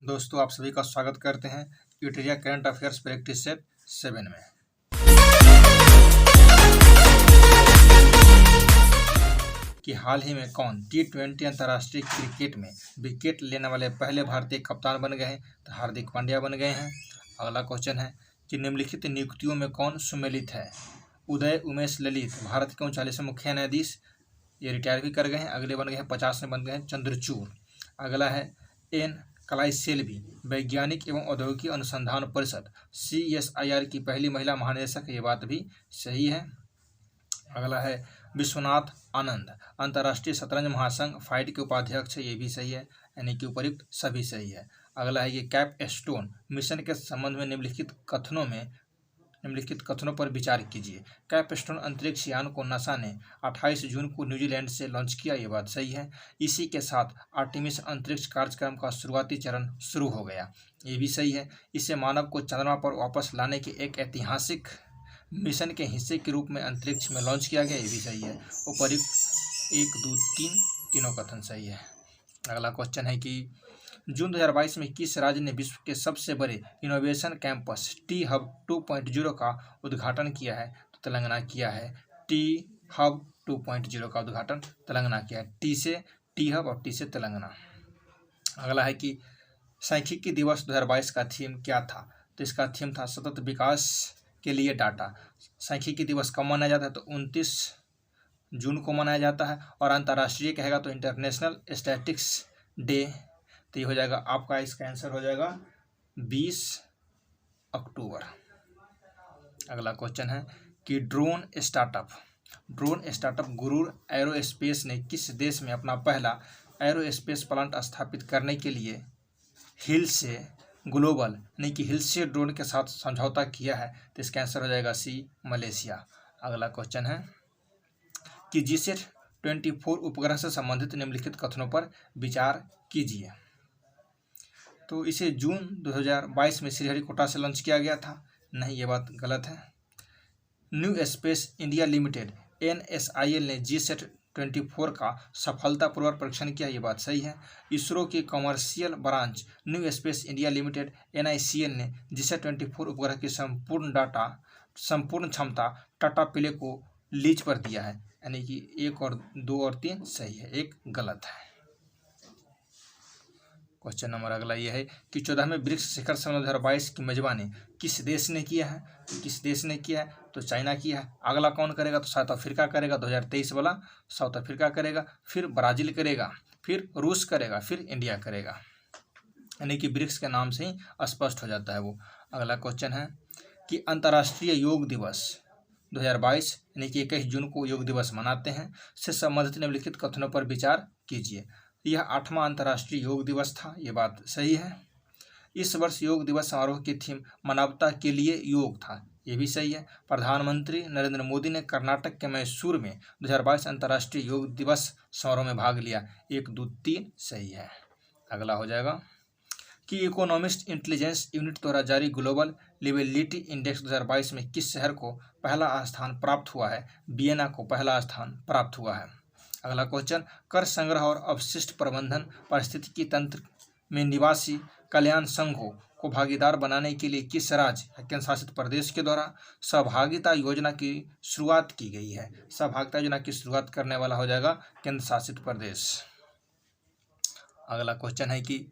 दोस्तों, आप सभी का स्वागत करते हैं यूटेरिया करंट अफेयर्स प्रैक्टिस सेट 7 में। कि हाल ही में कौन T20 अंतर्राष्ट्रीय क्रिकेट में विकेट लेने वाले पहले भारतीय कप्तान बन गए हैं? तो हार्दिक पांड्या बन गए हैं। अगला क्वेश्चन है कि निम्नलिखित नियुक्तियों में कौन सम्मिलित है? उदय उमेश ललित भारत के 39वें मुख्य न्यायाधीश, ये रिटायर भी कर गए हैं। अगले बन गए हैं 50 में बन गए हैं चंद्रचूड़। अगला है एन कलाइसेल्वी वैज्ञानिक एवं औद्योगिक अनुसंधान परिषद CSIR की पहली महिला महानिदेशक, ये बात भी सही है। अगला है विश्वनाथ आनंद अंतर्राष्ट्रीय शतरंज महासंघ फाइड के उपाध्यक्ष, ये भी सही है, यानी कि उपर्युक्त सभी सही है। अगला है ये कैप स्टोन मिशन के संबंध में निम्नलिखित कथनों पर विचार कीजिए। कैपस्टोन अंतरिक्ष यान को नासा ने 28 जून को न्यूजीलैंड से लॉन्च किया, ये बात सही है। इसी के साथ आर्टेमिस अंतरिक्ष कार्यक्रम का शुरुआती चरण शुरू हो गया, ये भी सही है। इसे मानव को चंद्रमा पर वापस लाने के एक ऐतिहासिक मिशन के हिस्से के रूप में अंतरिक्ष में लॉन्च किया गया, ये भी सही है। उपर्युक्त 1, 2, 3 तीनों कथन सही है। अगला क्वेश्चन है कि जून 2022 में किस राज्य ने विश्व के सबसे बड़े इनोवेशन कैंपस टी हब 2.0 का उद्घाटन किया है? तो तेलंगाना किया है। टी हब 2.0 का उद्घाटन तेलंगाना किया है। टी से टी हब और टी से तेलंगाना। अगला है कि सांख्यिकी दिवस 2022 का थीम क्या था? तो इसका थीम था सतत विकास के लिए डाटा। सांख्यिकी दिवस कब मनाया जाता है? तो 29 जून को मनाया जाता है। और अंतर्राष्ट्रीय कहेगा तो इंटरनेशनल स्टैटिस्टिक्स डे, तो ये हो जाएगा आपका, इसका आंसर हो जाएगा 20 अक्टूबर। अगला क्वेश्चन है कि ड्रोन स्टार्टअप गुरूर एरोस्पेस ने किस देश में अपना पहला एरोस्पेस प्लांट स्थापित करने के लिए हिलसे ग्लोबल यानी कि हिलसे ड्रोन के साथ समझौता किया है? तो इसका आंसर हो जाएगा सी, मलेशिया। अगला क्वेश्चन है कि GSAT-24 उपग्रह से संबंधित निम्नलिखित कथनों पर विचार कीजिए। तो इसे जून 2022 में श्रीहरिकोटा से लॉन्च किया गया था, नहीं, ये बात गलत है। New space India limited NSIL ने GSAT-24 का सफलतापूर्वक परीक्षण किया, ये बात सही है। इसरो की commercial branch new space India limited NICL ने GSAT-24 उपग्रह की संपूर्ण क्षमता टाटा प्ले को लीज पर दिया है, यानी कि 1 और 2 और 3 सही है, 1 गलत है। क्वेश्चन नंबर अगला यह है कि 14वें ब्रिक्स शिखर सम्मेलन 2022 की मेजबानी किस देश ने किया है? तो चाइना किया है। अगला कौन करेगा? तो साउथ अफ्रीका करेगा। 2023 वाला साउथ अफ्रीका करेगा, फिर ब्राजील करेगा, फिर रूस करेगा, फिर इंडिया करेगा, यानी कि ब्रिक्स के नाम से ही स्पष्ट हो जाता है वो। अगला क्वेश्चन है कि अंतर्राष्ट्रीय योग दिवस 2022 यानी कि 21 जून को योग दिवस मनाते हैं, से संबंधित निम्नलिखित कथनों पर विचार कीजिए। यह 8वां अंतर्राष्ट्रीय योग दिवस था, ये बात सही है। इस वर्ष योग दिवस समारोह की थीम मानवता के लिए योग था, ये भी सही है। प्रधानमंत्री नरेंद्र मोदी ने कर्नाटक के मैसूर में 2022 अंतर्राष्ट्रीय योग दिवस समारोह में भाग लिया, 1, 2, 3 सही है। अगला हो जाएगा कि इकोनॉमिस्ट इंटेलिजेंस यूनिट द्वारा जारी ग्लोबल लिवेबिलिटी इंडेक्स 2022 में किस शहर को पहला स्थान प्राप्त हुआ है? वियना को पहला स्थान प्राप्त हुआ है। अगला क्वेश्चन, कर संग्रह और अवशिष्ट प्रबंधन पारिस्थितिकी तंत्र में निवासी कल्याण संघों को भागीदार बनाने के लिए किस राज्य या केंद्र शासित प्रदेश के द्वारा सहभागिता योजना की शुरुआत की गई है? सहभागिता योजना की शुरुआत करने वाला हो जाएगा केंद्र शासित प्रदेश। अगला क्वेश्चन है कि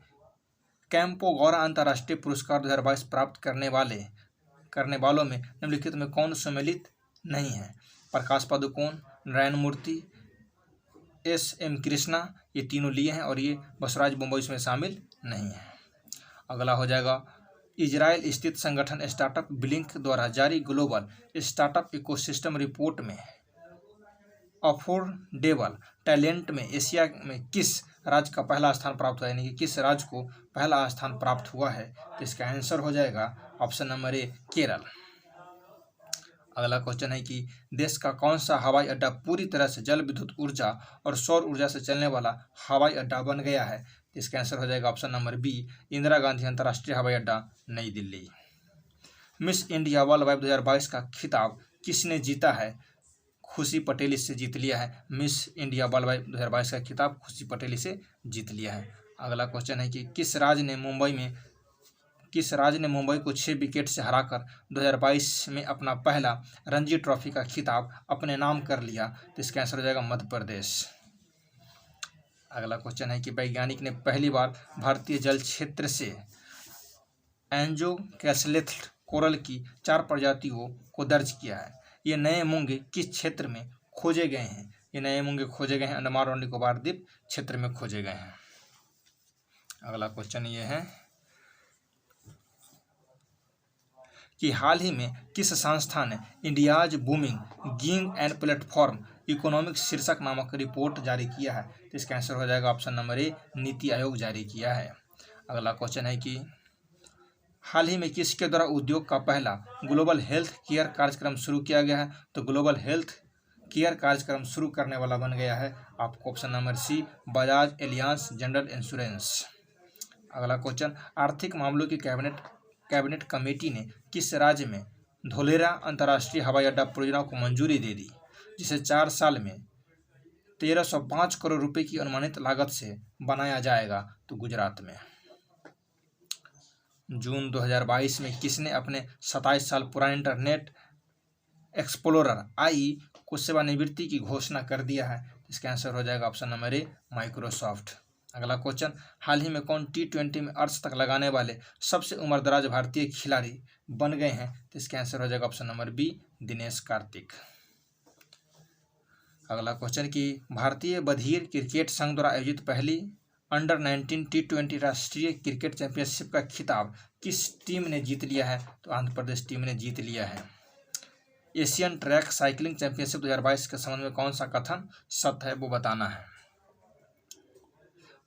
कैंपो गौरा अंतर्राष्ट्रीय पुरस्कार 2022 प्राप्त करने वालों में निम्नलिखित में कौन सम्मिलित नहीं है? प्रकाश पादुकोण, नारायण मूर्ति, SM कृष्णा, ये तीनों लिए हैं और ये बसवराज बम्बई इसमें शामिल नहीं है। अगला हो जाएगा इजराइल स्थित संगठन स्टार्टअप ब्लिंक द्वारा जारी ग्लोबल स्टार्टअप इकोसिस्टम रिपोर्ट में अफोर्डेबल टैलेंट में एशिया में किस राज्य का पहला स्थान प्राप्त हुआ है, यानी कि किस राज्य को पहला स्थान प्राप्त हुआ है? तो इसका आंसर हो जाएगा ऑप्शन नंबर A, केरल। अगला क्वेश्चन है कि देश का कौन सा हवाई अड्डा पूरी तरह से जल विद्युत ऊर्जा और सौर ऊर्जा से चलने वाला हवाई अड्डा बन गया है? इसका आंसर हो जाएगा option number B, Indira Gandhi अंतर्राष्ट्रीय हवाई अड्डा, नई Delhi. Miss India world wide 2022 का खिताब किसने जीता है? खुशी पटेल इससे जीत लिया है। मिस इंडिया वर्ल्ड वाइड 2022 का खिताब खुशी पटेल इसे जीत लिया है। अगला क्वेश्चन है कि किस राज्य ने मुंबई को 6 विकेट से हराकर 2022 में अपना पहला रणजी ट्रॉफी का खिताब अपने नाम कर लिया? तो इसका आंसर हो जाएगा मध्य प्रदेश। अगला क्वेश्चन है कि वैज्ञानिक ने पहली बार भारतीय जल क्षेत्र से एंजोकैसलेथ्ल कोरल की 4 प्रजातियों को दर्ज किया है। ये नए मूंगे किस क्षेत्र में खोजे गए हैं? ये नए मूंगे खोजे गए हैं अंडमान और निकोबार द्वीप क्षेत्र में खोजे गए हैं। अगला क्वेश्चन ये है कि हाल ही में किस संस्था ने India's booming gig and platform economic शीर्षक नामक रिपोर्ट जारी किया है? तो इसका आंसर हो जाएगा option number A, NITI Aayog जारी किया है। अगला क्वेश्चन है कि हाल ही में किसके द्वारा उद्योग का पहला ग्लोबल हेल्थ केयर कार्यक्रम शुरू किया गया है? तो ग्लोबल हेल्थ केयर कार्यक्रम शुरू करने वाला बन गया है आपको option number C, Bajaj Allianz general insurance. अगला क्वेश्चन, आर्थिक मामलों की कैबिनेट कमेटी ने किस राज्य में धोलेरा अंतर्राष्ट्रीय हवाई अड्डा परियोजना को मंजूरी दे दी, जिसे 4 साल में 1305 करोड़ रुपए की अनुमानित लागत से बनाया जाएगा? तो गुजरात में। जून 2022 में किसने अपने 27 साल पुराने इंटरनेट एक्सप्लोरर आई को सेवानिवृत्ति की घोषणा कर दिया है? इसका आंसर हो जाएगा ऑप्शन नंबर ए, माइक्रोसॉफ्ट। अगला क्वेश्चन, हाल ही में कौन T20 में अर्धशतक लगाने वाले सबसे उम्रदराज भारतीय खिलाड़ी बन गए हैं? तो इसका आंसर हो जाएगा option number B, Dinesh Karthik. अगला क्वेश्चन कि भारतीय बधिर क्रिकेट संघ द्वारा आयोजित पहली अंडर-19 T20 राष्ट्रीय क्रिकेट चैंपियनशिप का खिताब किस टीम ने जीत लिया है? तो आंध्र प्रदेश टीम ने जीत लिया है। एशियन ट्रैक साइकिलिंग चैंपियनशिप 2022 के संबंध में कौन सा कथन सत्य है वो बताना है।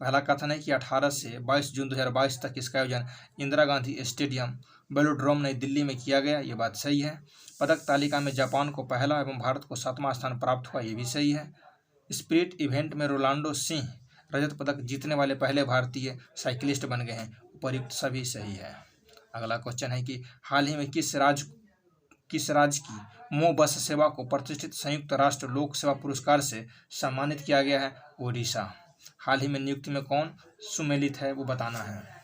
पहला कथन है कि 18 से 22 जून 2022 तक इसका आयोजन इंदिरा गांधी स्टेडियम वेलोड्रोम नई दिल्ली में किया गया, ये बात सही है। पदक तालिका में जापान को पहला एवं भारत को 7वां स्थान प्राप्त हुआ, ये भी सही है। स्प्रिट इवेंट में रोनाल्डो सिंह रजत पदक जीतने वाले पहले भारतीय साइकिलिस्ट बन गए हैं, उपयुक्त सभी सही है। अगला क्वेश्चन है कि हाल ही में किस राज्य की मो बस सेवा को प्रतिष्ठित संयुक्त राष्ट्र लोक सेवा पुरस्कार से सम्मानित किया गया है? ओडिशा। हाल ही में नियुक्ति में कौन सुमेलित है वो बताना है।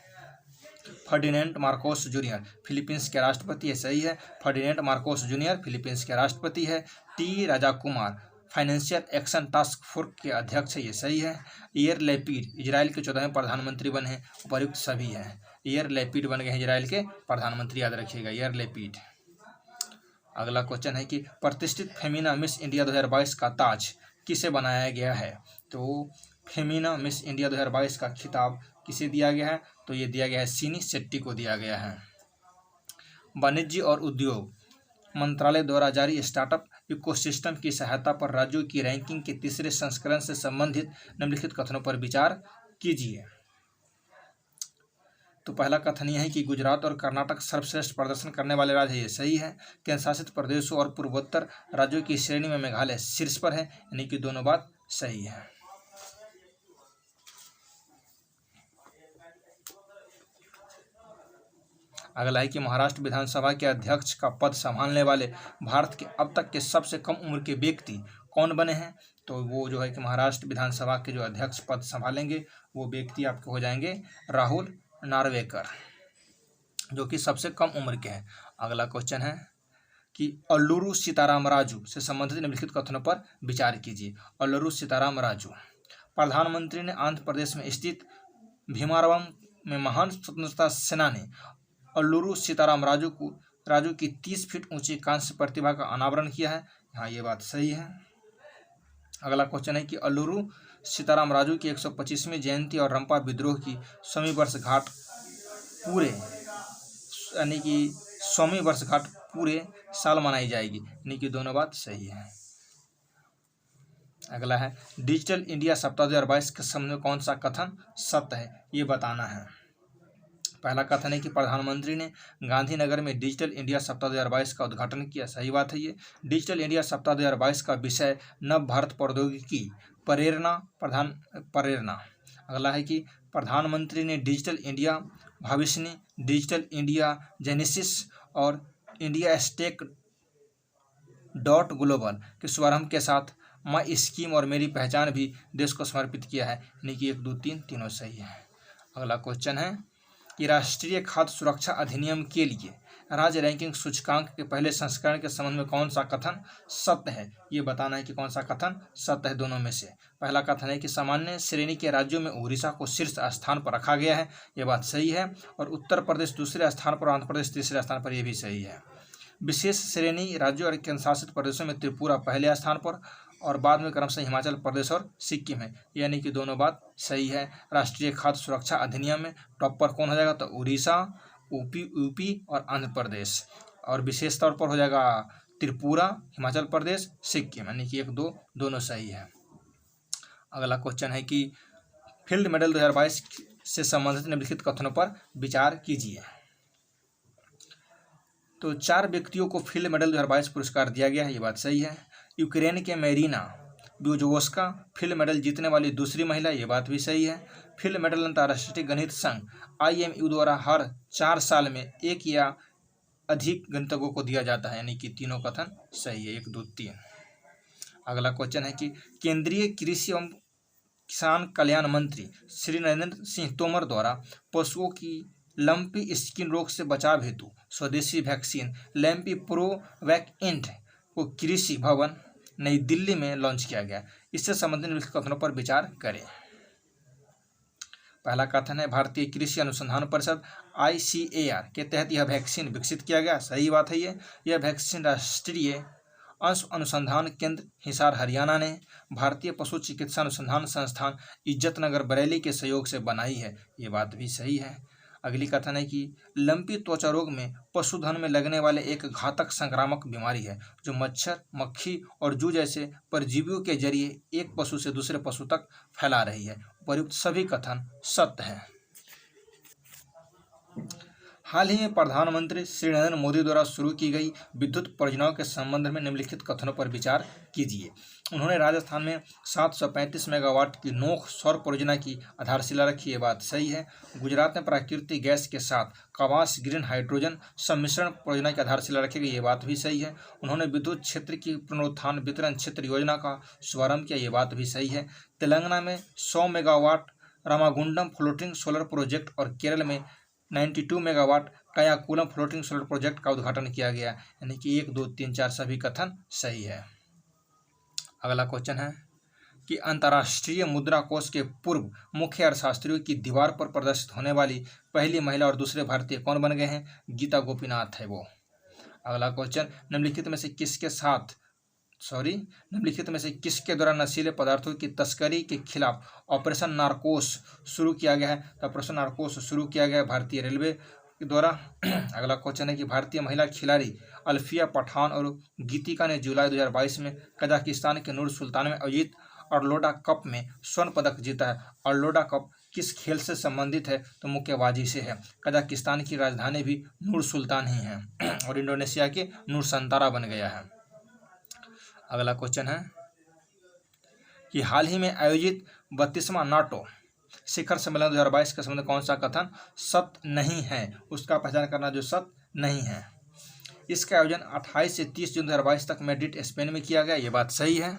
फर्डिनेंड मार्कोस जूनियर फिलीपींस के राष्ट्रपति है, सही है। फर्डिनेंड मार्कोस जूनियर फिलीपींस के राष्ट्रपति है। T Raja Kumar financial action task force के अध्यक्ष है, ये सही है। ईयर लैपिड इजराइल के 14वें प्रधानमंत्री बने हैं, उपयुक्त सभी हैं। ईयर लैपिड बन गए हैं इजराइल के प्रधानमंत्री, याद रखिएगा ईयर लैपिड। अगला क्वेश्चन है कि प्रतिष्ठित फेमिना मिस इंडिया 2022 का ताज किसे बनाया गया है? तो फेमिना मिस इंडिया 2022 का खिताब किसे दिया गया है? तो ये दिया गया है सीनी शेट्टी को दिया गया है। वाणिज्य और उद्योग मंत्रालय द्वारा जारी स्टार्टअप इकोसिस्टम की सहायता पर राज्यों की रैंकिंग के तीसरे संस्करण से संबंधित निम्नलिखित कथनों पर विचार कीजिए। तो पहला कथन यह है कि गुजरात और कर्नाटक सर्वश्रेष्ठ प्रदर्शन करने वाले राज्य, ये सही है। केंद्र शासित प्रदेशों और पूर्वोत्तर राज्यों की श्रेणी में मेघालय शीर्ष पर है, यानी कि दोनों बात सही है। अगला है कि महाराष्ट्र विधानसभा के अध्यक्ष का पद संभालने वाले भारत के अब तक के सबसे कम उम्र के व्यक्ति कौन बने हैं? तो वो जो है कि महाराष्ट्र विधानसभा के जो अध्यक्ष पद संभालेंगे वो व्यक्ति आपके हो जाएंगे राहुल नार्वेकर, जो कि सबसे कम उम्र के हैं। अगला क्वेश्चन है कि अल्लूरू सीताराम राजू से संबंधित निम्नलिखित कथनों पर विचार कीजिए। अल्लूरू सीताराम राजू, प्रधानमंत्री ने आंध्र प्रदेश में स्थित भीमारवम में महान स्वतंत्रता सेनानी अल्लूरू सीताराम राजू की 30 फीट ऊंची कांस्य प्रतिभा का अनावरण किया है। हाँ, ये बात सही है। अगला क्वेश्चन है कि अल्लूरू सीताराम राजू की 125वीं जयंती और रंपा विद्रोह की 100वीं वर्षगांठ पूरे साल मनाई जाएगी, यानी कि दोनों बात सही है। अगला है डिजिटल इंडिया सप्ताह 2022 के संबंध में कौन सा कथन सत्य है, ये बताना है। पहला कथन है कि प्रधानमंत्री ने गांधीनगर में डिजिटल इंडिया सप्ताह 2022 का उद्घाटन किया, सही बात है ये। डिजिटल इंडिया सप्ताह 2022 का विषय नव भारत प्रौद्योगिकी प्रेरणा। अगला है कि प्रधानमंत्री ने डिजिटल इंडिया भविष्य, डिजिटल इंडिया जेनेसिस और इंडिया स्टेक .ग्लोबल के शुभारंभ के साथ माई स्कीम और मेरी पहचान भी देश को समर्पित किया है, यानी कि 1, 2, 3 तीनों सही है। अगला क्वेश्चन है कि राष्ट्रीय खाद्य सुरक्षा अधिनियम के लिए राज्य रैंकिंग सूचकांक के पहले संस्करण के संबंध में कौन सा कथन सत्य है। ये बताना है कि कौन सा कथन सत्य है दोनों में से। पहला कथन है कि सामान्य श्रेणी के राज्यों में उड़ीसा को शीर्ष स्थान पर रखा गया है, ये बात सही है। और उत्तर प्रदेश दूसरे स्थान पर, आंध्र प्रदेश तीसरे स्थान पर, यह भी सही है। विशेष श्रेणी राज्यों और केंद्र शासित प्रदेशों में त्रिपुरा पहले स्थान पर और बाद में क्रमशः हिमाचल प्रदेश और सिक्किम है, यानी कि दोनों बात सही है। राष्ट्रीय खाद्य सुरक्षा अधिनियम में टॉप पर कौन हो जाएगा, तो उड़ीसा, यूपी और आंध्र प्रदेश, और विशेष तौर पर हो जाएगा त्रिपुरा, हिमाचल प्रदेश, सिक्किम, यानी कि 1, 2 दोनों सही है। अगला क्वेश्चन है कि फील्ड मेडल 2022 से संबंधित निम्नलिखित कथनों पर विचार कीजिए। तो 4 व्यक्तियों को फील्ड मेडल 2022 पुरस्कार दिया गया है, ये बात सही है। यूक्रेन के मेरीना ब्यूजोवस्का फील्ड मेडल जीतने वाली दूसरी महिला, ये बात भी सही है। फील्ड मेडल अंतर्राष्ट्रीय गणित संघ IMU द्वारा हर 4 साल में 1 या अधिक गणितज्ञों को दिया जाता है, यानी कि तीनों कथन सही है, 1, 2, 3। अगला क्वेश्चन है कि केंद्रीय कृषि एवं किसान कल्याण मंत्री श्री नरेंद्र सिंह तोमर द्वारा पशुओं की लंपी स्किन रोग से बचाव हेतु स्वदेशी वैक्सीन लैम्पी प्रोवैक्इंट को कृषि भवन नई दिल्ली में लॉन्च किया गया। इससे संबंधित निम्नलिखित कथनों पर विचार करें। पहला कथन है भारतीय कृषि अनुसंधान परिषद ICAR के तहत यह वैक्सीन विकसित किया गया, सही बात है। यह वैक्सीन राष्ट्रीय अंश अनुसंधान केंद्र हिसार हरियाणा ने भारतीय पशु चिकित्सा अनुसंधान संस्थान इज्जतनगर बरेली के सहयोग से बनाई है, ये बात भी सही है। अगली कथन है कि लंपी त्वचा रोग में पशुधन में लगने वाले एक घातक संक्रामक बीमारी है जो मच्छर, मक्खी और जू जैसे परजीवियों के जरिए एक पशु से दूसरे पशु तक फैला रही है। उपयुक्त सभी कथन सत्य हैं। हाल ही में प्रधानमंत्री श्री नरेंद्र मोदी द्वारा शुरू की गई विद्युत परियोजनाओं के संबंध में निम्नलिखित कथनों पर विचार कीजिए। उन्होंने राजस्थान में 735 मेगावाट की नोख सौर परियोजना की आधारशिला रखी, ये बात सही है। गुजरात में प्राकृतिक गैस के साथ कवास ग्रीन हाइड्रोजन सम्मिश्रण परियोजना की आधारशिला रखी गई, ये बात भी सही है। उन्होंने विद्युत क्षेत्र की पुनरुत्थान वितरण क्षेत्र योजना का शुभारंभ किया, ये बात भी सही है। तेलंगाना में 100 megawatt Ramagundam floating solar project और केरल में 92 मेगावाट कायाकुलम फ्लोटिंग सोलर प्रोजेक्ट का उद्घाटन किया गया, यानी कि 1, 2, 3, 4 सभी कथन सही है। अगला क्वेश्चन है कि अंतर्राष्ट्रीय मुद्रा कोष के पूर्व मुख्य अर्थशास्त्रियों की दीवार पर प्रदर्शित होने वाली पहली महिला और दूसरे भारतीय कौन बन गए हैं, गीता गोपीनाथ है वो। अगला क्वेश्चन निम्नलिखित में से किसके द्वारा नशीले पदार्थों की तस्करी के खिलाफ ऑपरेशन नारकोस शुरू किया गया है, तो ऑपरेशन नारकोस शुरू किया गया है भारतीय रेलवे के द्वारा। अगला क्वेश्चन है कि भारतीय महिला खिलाड़ी अल्फिया पठान और गीतिका ने जुलाई 2022 में कजाकिस्तान के नूर सुल्तान में आयोजित अर्लोडा कप में स्वर्ण पदक जीता है। अर्लोडा कप किस खेल से संबंधित है, तो मुक्केबाजी से है। कजाकिस्तान की राजधानी भी नूर सुल्तान ही है और इंडोनेशिया के नूर संतारा बन गया है। अगला क्वेश्चन है कि हाल ही में आयोजित 32वां नाटो शिखर सम्मेलन 2022 के संबंध में कौन सा कथन सत्य नहीं है, उसका पहचान करना जो सत्य नहीं है। इसका आयोजन 28 से 30 जून 2022 तक मैड्रिड स्पेन में किया गया, ये बात सही है।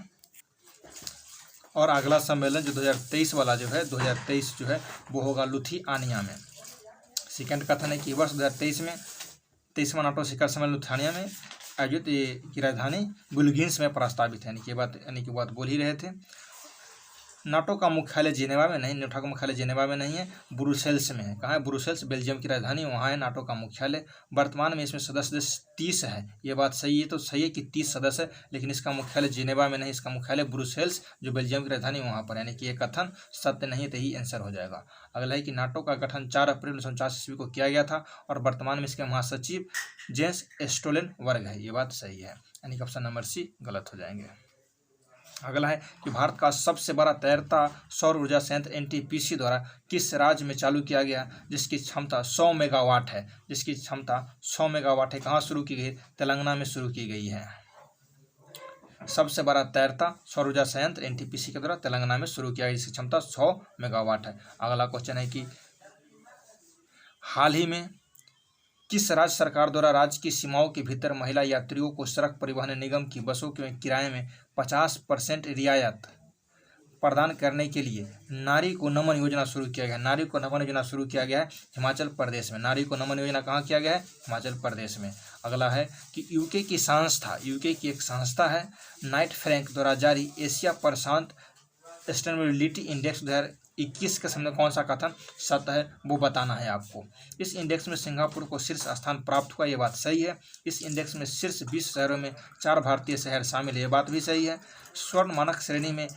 और अगला सम्मेलन जो 2023 वाला जो है 2023 जो है वो होगा लुथियानिया में। सेकेंड कथन है कि वर्ष 2023 में 23वां नाटो शिखर सम्मेलन लुथियानिया में आयोजित की राजधानी बुल्गिंस में प्रस्तावित है, यानी कि बात बोल ही रहे थे। नाटो का मुख्यालय जिनेवा में नहीं, नाटो का मुख्यालय जिनेवा में नहीं है, ब्रुसेल्स में है। कहाँ है? ब्रुसेल्स, बेल्जियम की राजधानी, वहाँ है नाटो का मुख्यालय। वर्तमान में इसमें सदस्य देश 30 है, ये बात सही है, तो सही है कि 30 सदस्य है, लेकिन इसका मुख्यालय जिनेवा में नहीं, इसका मुख्यालय ब्रुसेल्स जो बेल्जियम की राजधानी वहाँ पर, यानी कि ये कथन सत्य नहीं, तो ही आंसर हो जाएगा। अगला है कि नाटो का गठन 4 अप्रैल 1949 ईस्वी को किया गया था और वर्तमान में इसके महासचिव जेंस स्टोलनबर्ग है, ये बात सही है, यानी कि ऑप्शन नंबर सी गलत हो जाएंगे। अगला है कि भारत का सबसे बड़ा तैरता सौर ऊर्जा संयंत्र NTPC द्वारा किस राज्य में चालू किया गया, जिसकी क्षमता 100 मेगावाट है, कहाँ शुरू की गई? तेलंगाना में शुरू की गई है। सबसे बड़ा तैरता सौर ऊर्जा संयंत्र NTPC के द्वारा तेलंगाना में शुरू किया गया, जिसकी क्षमता 100 मेगावाट है। अगला क्वेश्चन है कि हाल ही में किस राज्य सरकार द्वारा राज्य की सीमाओं के भीतर महिला यात्रियों को सड़क परिवहन निगम की बसों के किराए में 50% प्रदान करने के लिए नारी को नमन योजना शुरू किया गया। नारी को नमन योजना शुरू किया गया है हिमाचल प्रदेश में। नारी को नमन योजना कहाँ किया गया है? हिमाचल प्रदेश में। अगला है कि यूके की एक संस्था है नाइट फ्रैंक द्वारा जारी एशिया प्रशांत सस्टेनेबिलिटी इंडेक्स 2021 के सामने कौन सा कथन सत्य है वो बताना है आपको। इस इंडेक्स में सिंगापुर को शीर्ष स्थान प्राप्त हुआ, ये बात सही है। इस इंडेक्स में शीर्ष 20 शहरों में 4 भारतीय शहर शामिल है, ये बात भी सही है। स्वर्ण मानक श्रेणी में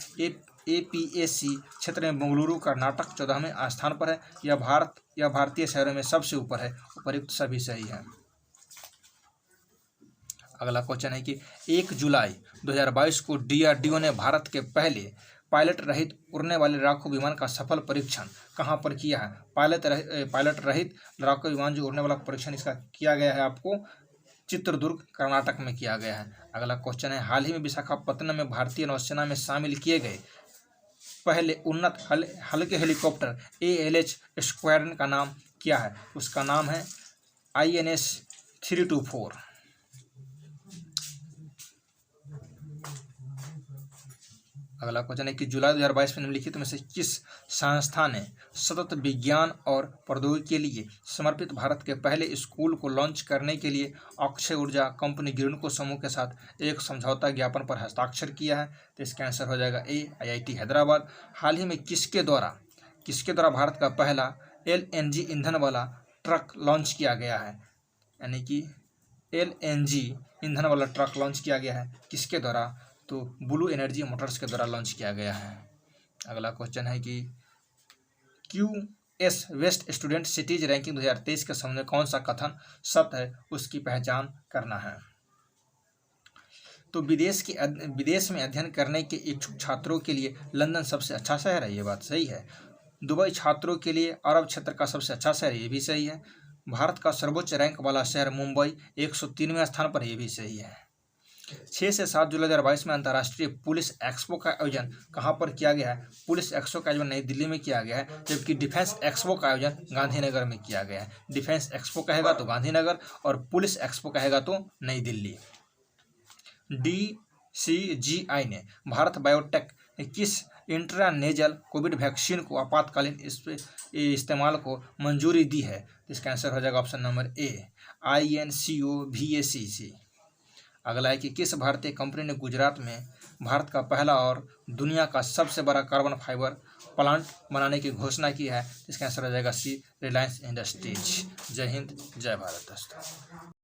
APAC क्षेत्र में बेंगलुरु कर्नाटक 14वें स्थान पर है। यह भारतीय शहरों में सबसे ऊपर है। उपयुक्त सभी सही है। अगला क्वेश्चन है कि 1 जुलाई 2022 को DRDO ने भारत के पहले पायलट रहित उड़ने वाले लड़ाकू विमान का सफल परीक्षण कहाँ पर किया है? पायलट रहित लड़ाकू विमान जो उड़ने वाला परीक्षण इसका किया गया है आपको चित्रदुर्ग कर्नाटक में किया गया है। अगला क्वेश्चन है हाल ही में विशाखापत्तनम में भारतीय नौसेना में शामिल किए गए पहले उन्नत हल्के हेलीकॉप्टर ALH स्क्वाड्रन का नाम क्या है? उसका नाम है INS 324। अगला क्वेश्चन है कि जुलाई 2022 में निम्नलिखित में से किस संस्था ने सतत विज्ञान और प्रौद्योगिकी के लिए समर्पित भारत के पहले स्कूल को लॉन्च करने के लिए अक्षय ऊर्जा कंपनी ग्रीनको समूह के साथ एक समझौता ज्ञापन पर हस्ताक्षर किया है? तो इसका आंसर हो जाएगा A, IIT हैदराबाद। हाल ही में किसके द्वारा भारत का पहला LNG ईंधन वाला ट्रक लॉन्च किया गया है? यानी कि LNG ईंधन वाला ट्रक लॉन्च किया गया है किसके द्वारा? तो ब्लू एनर्जी मोटर्स के द्वारा लॉन्च किया गया है। अगला क्वेश्चन है कि QS best student cities ranking 2023 के सामने कौन सा कथन सत्य है? उसकी पहचान करना है। तो विदेश में अध्ययन करने के इच्छुक छात्रों के लिए लंदन सबसे अच्छा शहर है, ये बात सही है। दुबई छात्रों के लिए अरब क्षेत्र का सबसे अच्छा शहर, ये भी सही है। भारत का सर्वोच्च रैंक वाला शहर मुंबई 103वें स्थान पर, ये भी सही है। 6 से 7 जुलाई 2022 में अंतर्राष्ट्रीय पुलिस एक्सपो का आयोजन कहाँ पर किया गया है? पुलिस एक्सपो का आयोजन नई दिल्ली में किया गया है, जबकि डिफेंस एक्सपो का आयोजन गांधीनगर में किया गया है। डिफेंस एक्सपो कहेगा तो गांधीनगर और पुलिस एक्सपो कहेगा तो नई दिल्ली। DCGI ने भारत बायोटेक किस इंट्रानेजल कोविड वैक्सीन को आपातकालीन इस्तेमाल को मंजूरी दी है? इसका आंसर हो जाएगा ऑप्शन नंबर A, INCOVACC। अगला है कि किस भारतीय कंपनी ने गुजरात में भारत का पहला और दुनिया का सबसे बड़ा कार्बन फाइबर प्लांट बनाने की घोषणा की है? इसका आंसर हो जाएगा C, रिलायंस इंडस्ट्रीज। जय हिंद, जय भारत दोस्तों।